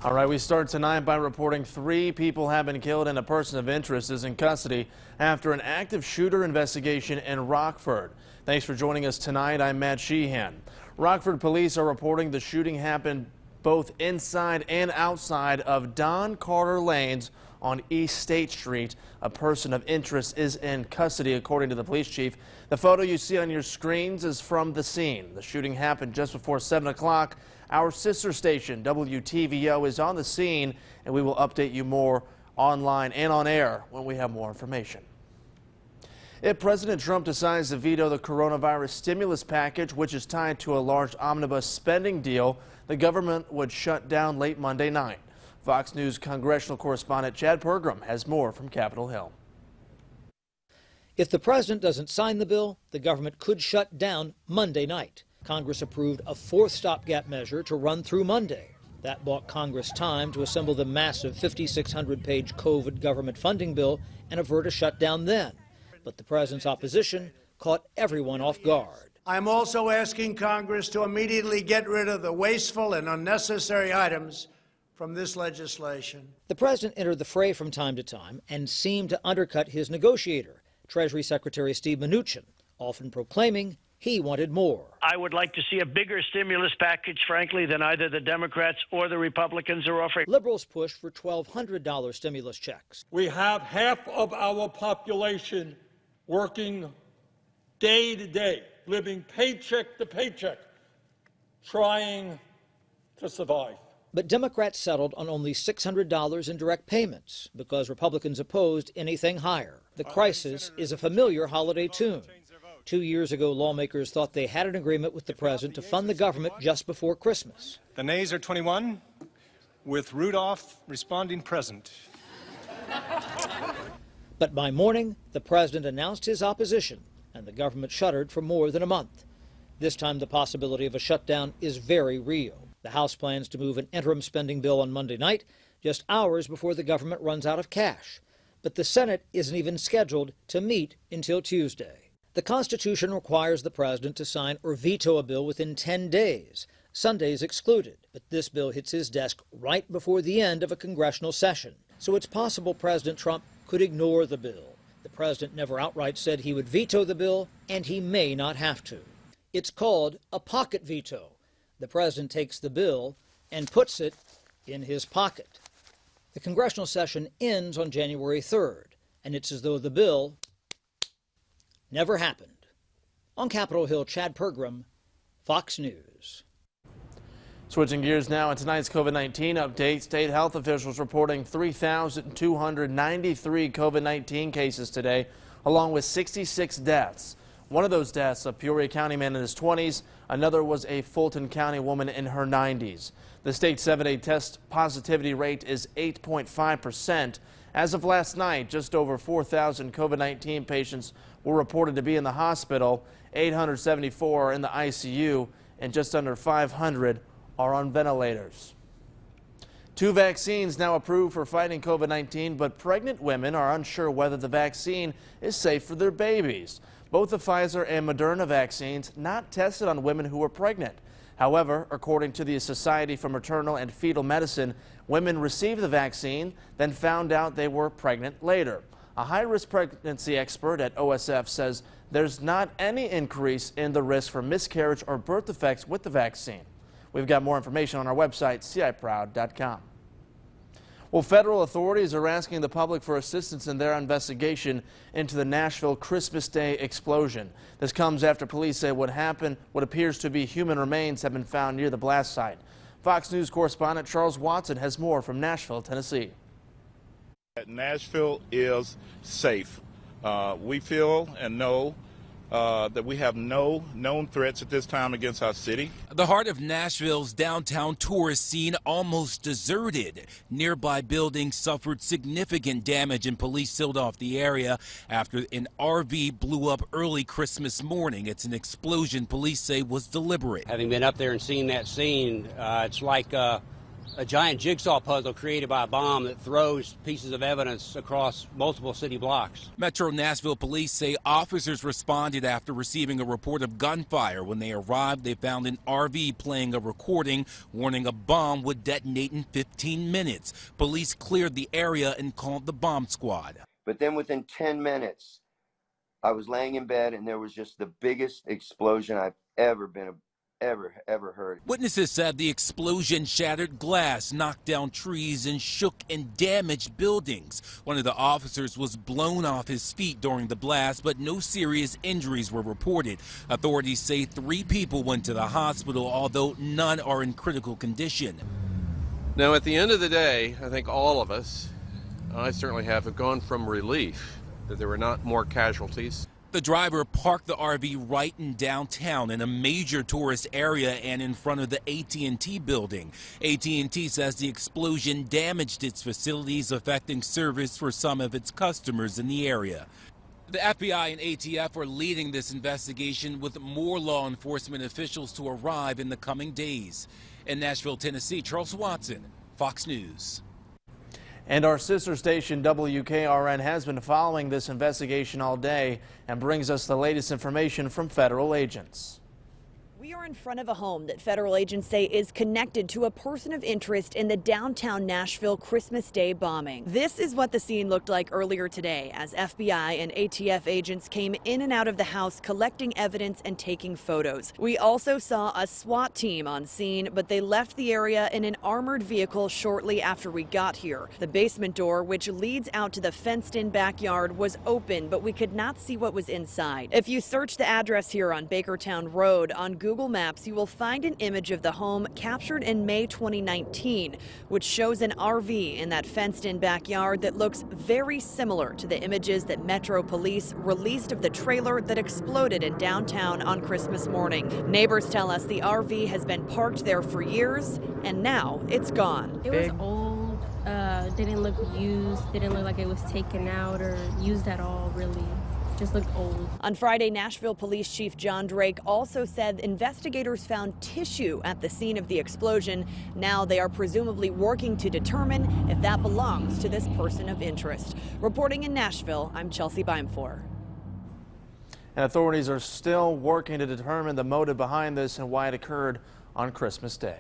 All right, we start tonight by reporting 3 people have been killed and a person of interest is in custody after an active shooter investigation in Rockford. Thanks for joining us tonight. I'm Matt Sheehan. Rockford police are reporting the shooting happened both inside and outside of Don Carter Lanes on East State Street. A person of interest is in custody, according to the police chief. The photo you see on your screens is from the scene. The shooting happened just before 7 o'clock. Our sister station, WTVO, is on the scene, and we will update you more online and on air when we have more information. If President Trump decides to veto the coronavirus stimulus package, which is tied to a large omnibus spending deal, the government would shut down late Monday night. Fox News congressional correspondent Chad Pergram has more from Capitol Hill. If the president doesn't sign the bill, the government could shut down Monday night. Congress approved a 4th stopgap measure to run through Monday. That bought Congress time to assemble the massive 5,600-page COVID government funding bill and avert a shutdown then. But the president's opposition caught everyone off guard. I'm also asking Congress to immediately get rid of the wasteful and unnecessary items from this legislation. The president entered the fray from time to time and seemed to undercut his negotiator, Treasury Secretary Steve Mnuchin, often proclaiming he wanted more. I would like to see a bigger stimulus package, frankly, than either the Democrats or the Republicans are offering. Liberals pushed for $1,200 stimulus checks. We have half of our population working day to day, living paycheck to paycheck, trying to survive. But Democrats settled on only $600 in direct payments because Republicans opposed anything higher. The crisis is a familiar holiday tune. 2 years ago, lawmakers thought they had an agreement with the president to fund the government just before Christmas. The nays are 21, with Rudolph responding present. But by morning, the president announced his opposition, and the government shuttered for more than a month. This time, the possibility of a shutdown is very real. The House plans to move an interim spending bill on Monday night, just hours before the government runs out of cash. But the Senate isn't even scheduled to meet until Tuesday. The Constitution requires the president to sign or veto a bill within 10 days. Sundays excluded, but this bill hits his desk right before the end of a congressional session. So it's possible President Trump could ignore the bill. The president never outright said he would veto the bill, and he may not have to. It's called a pocket veto. The president takes the bill and puts it in his pocket. The congressional session ends on January 3rd, and it's as though the bill never happened. On Capitol Hill, Chad Pergram, Fox News. Switching gears now, in tonight's COVID-19 update, state health officials reporting 3,293 COVID-19 cases today, along with 66 deaths. One of those deaths, a Peoria County man in his 20s. Another was a Fulton County woman in her 90s. The state's 7-day test positivity rate is 8.5%. As of last night, just over 4,000 COVID-19 patients were reported to be in the hospital. 874 are in the ICU, and just under 500 are on ventilators. 2 vaccines now approved for fighting COVID-19, but pregnant women are unsure whether the vaccine is safe for their babies. Both the Pfizer and Moderna vaccines not tested on women who were pregnant. However, according to the Society for Maternal and Fetal Medicine, women received the vaccine, then found out they were pregnant later. A high-risk pregnancy expert at OSF says there's not any increase in the risk for miscarriage or birth defects with the vaccine. We've got more information on our website, ciproud.com. Well, federal authorities are asking the public for assistance in their investigation into the Nashville Christmas Day explosion. This comes after police say what appears to be human remains have been found near the blast site. Fox News correspondent Charles Watson has more from Nashville, Tennessee. Nashville is safe. We feel and know that we have no known threats at this time against our city. The heart of Nashville's downtown tourist scene almost deserted. Nearby buildings suffered significant damage and police sealed off the area after an RV blew up early Christmas morning. It's an explosion police say was deliberate. Having been up there and seen that scene, it's like a giant jigsaw puzzle created by a bomb that throws pieces of evidence across multiple city blocks. Metro Nashville police say officers responded after receiving a report of gunfire. When they arrived, they found an RV playing a recording warning a bomb would detonate in 15 minutes. Police cleared the area and called the bomb squad. But then within 10 minutes, I was laying in bed and there was just the biggest explosion I've ever heard. Witnesses said the explosion shattered glass, knocked down trees, and shook and damaged buildings. One of the officers was blown off his feet during the blast, but no serious injuries were reported. Authorities say 3 people went to the hospital, although none are in critical condition. Now, at the end of the day, I think all of us, I certainly have gone from relief that there were not more casualties. The driver parked the RV right in downtown in a major tourist area and in front of the AT&T building. AT&T says the explosion damaged its facilities, affecting service for some of its customers in the area. The FBI and ATF are leading this investigation, with more law enforcement officials to arrive in the coming days. In Nashville, Tennessee, Charles Watson, Fox News. And our sister station WKRN has been following this investigation all day and brings us the latest information from federal agents. We are in front of a home that federal agents say is connected to a person of interest in the downtown Nashville Christmas Day bombing. This is what the scene looked like earlier today as FBI and ATF agents came in and out of the house collecting evidence and taking photos. We also saw a SWAT team on scene, but they left the area in an armored vehicle shortly after we got here. The basement door, which leads out to the fenced-in backyard, was open, but we could not see what was inside. If you search the address here on Bakertown Road on Google Maps, you will find an image of the home captured in May 2019, which shows an RV in that fenced-in backyard that looks very similar to the images that Metro Police released of the trailer that exploded in downtown on Christmas morning. Neighbors tell us the RV has been parked there for years, and now it's gone. It was old, didn't look used, didn't look like it was taken out or used at all, really. Just looked old. On Friday, Nashville Police Chief John Drake also said investigators found tissue at the scene of the explosion. Now they are presumably working to determine if that belongs to this person of interest. Reporting in Nashville, I'm Chelsea Beimfor. And authorities are still working to determine the motive behind this and why it occurred on Christmas Day.